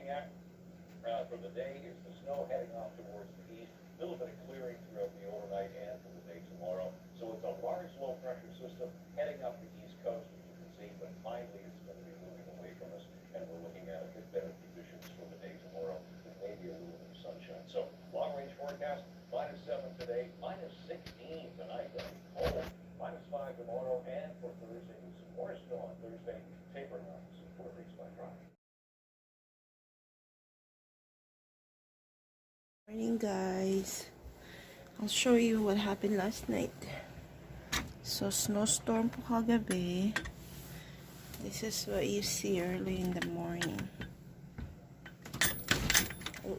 looking at for the day is the snow heading off towards the east. A little bit of clearing throughout the overnight and for the day tomorrow. So it's a large low pressure system heading up the east coast, as you can see, but finally it's going to be moving away from us, and we're looking at a bit better conditions for the day tomorrow with maybe a little bit of sunshine. So long range forecast, -7 today, -16 tonight. That'll be cold. -5 tomorrow, and for Thursday, with some more snow on Thursday, tapering off some 4 days by Friday. Morning guys, I'll show you what happened last night. So snowstorm po kagabi. This is what you see early in the morning. Oh.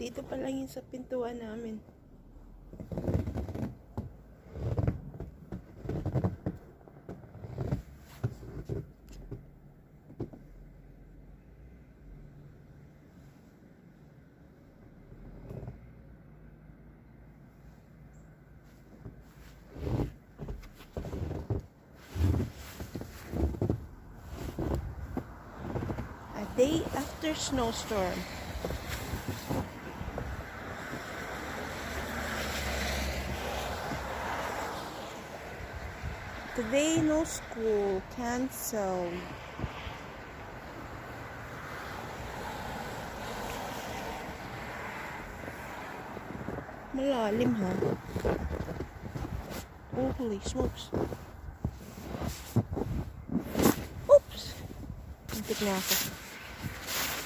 Dito pa lang yun sa pintuan namin. A day after snowstorm. Today, no school. Canceled. Malalim, ha? Oh, holy smokes. Oops! Antik na ako.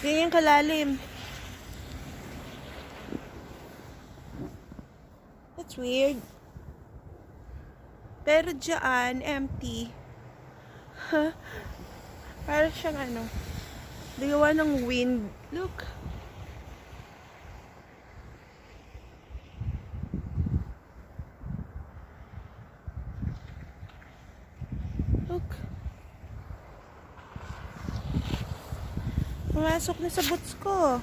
Ganyan kalalim. That's weird. Pero dyan, empty. Huh? Para siyang ano, gawa ng wind. Look. Look. Pumasok na sa boots ko.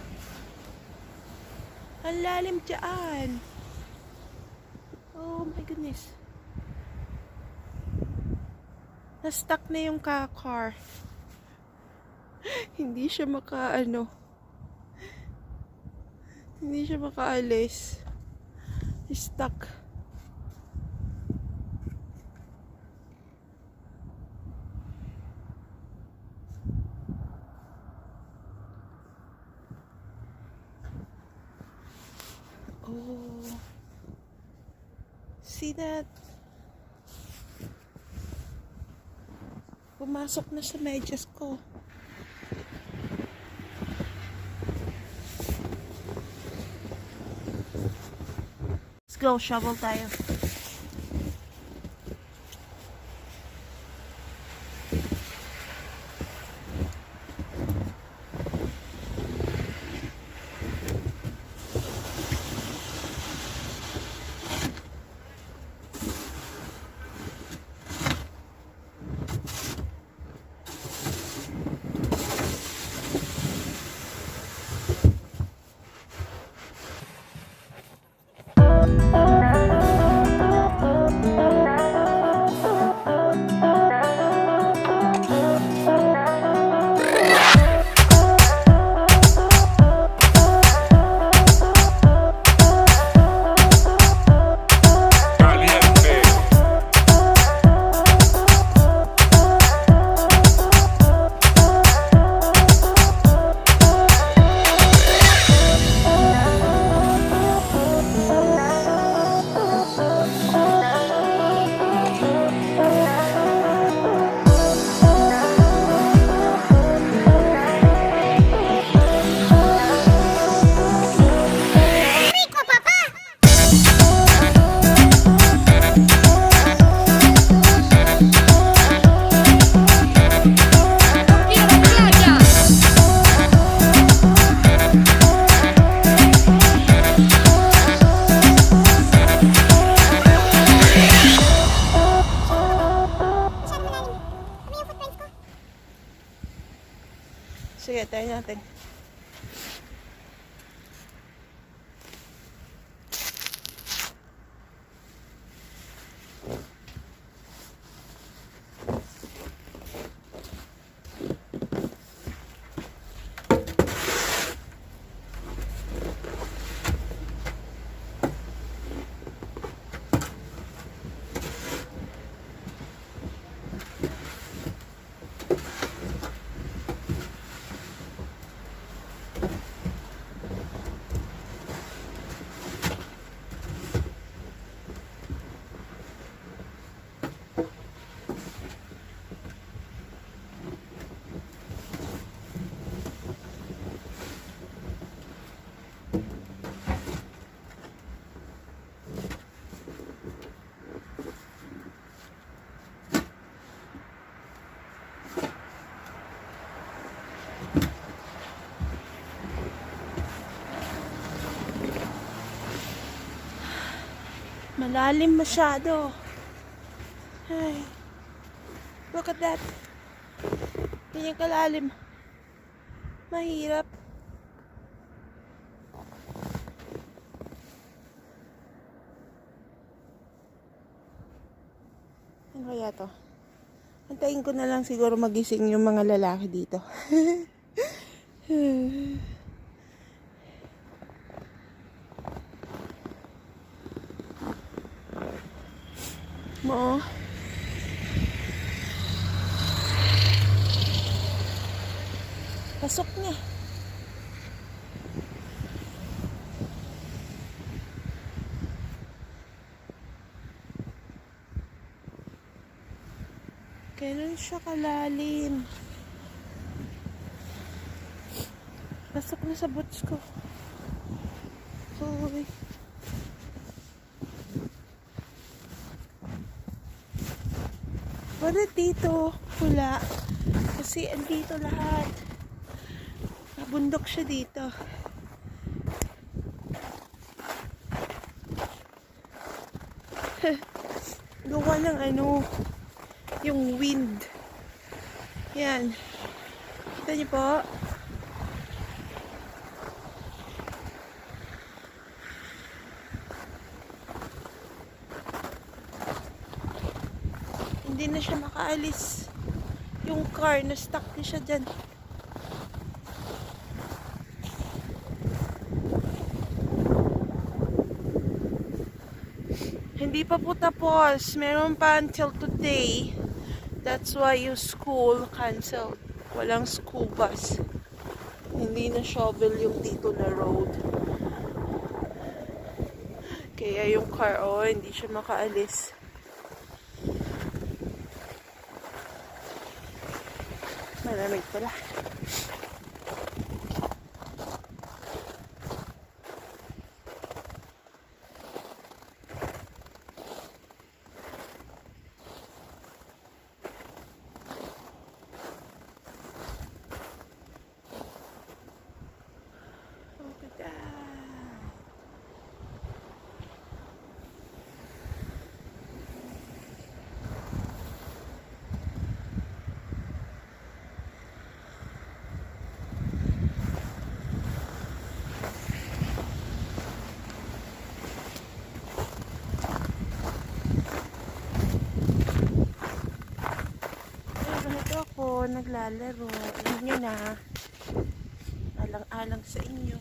Ang lalim dyan. Oh my goodness. Na-stuck na yung car. Hindi siya hindi siya makaalis. Stuck. Oh. See that? Pumasok na sa medyas ko. Let's go, shovel tayo. Tayo natin. Malalim masyado. Ay. Look at that. Ganyan kalalim. Mahirap. Ano kaya to? Antayin ko na lang siguro magising yung mga lalaki dito. Mo. Pasok niya. Kailan siya kalalim? Pasok na sa boots ko. Uy. Bakit dito? Wala. Kasi andito lahat. Nabundok siya dito. Gawa ng ano, yung wind. Yan. Kita niyo po? Hindi na siya makaalis. Yung car, na-stuck na siya dyan. Hindi pa po tapos. Meron pa until today. That's why yung school canceled. Walang school bus. Hindi na shovel yung dito na road. Kaya yung car, oh, hindi siya makaalis. Malamig pala. Ako naglalaro. Alam nyo na. Alang-alang sa inyo.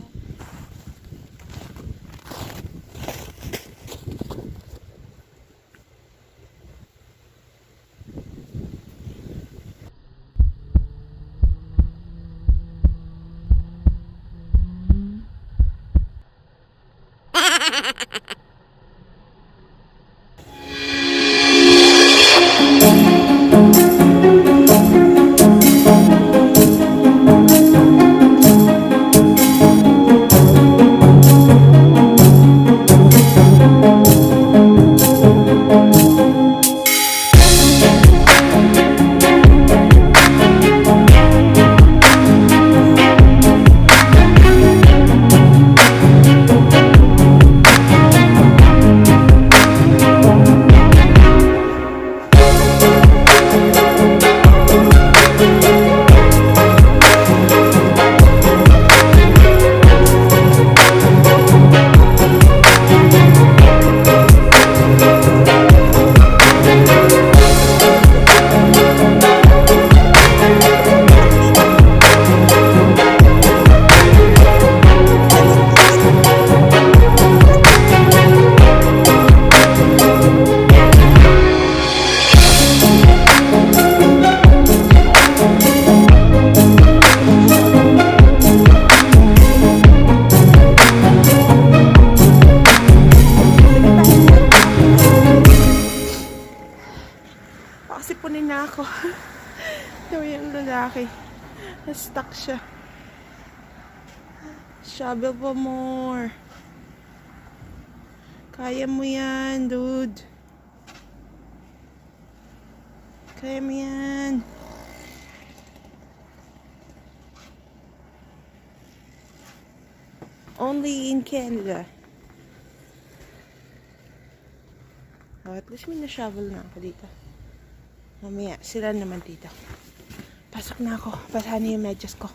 kasi punin na ako. Sabi yung lalaki. Na-stuck siya. Shovel pa more. Kaya mo yan, dude. Kaya mo yan. Only in Canada. Oh, at least may na-shovel na ako dito. Mamaya, sila naman dito. Pasok na ako. Basahan niyo yung medyas ko.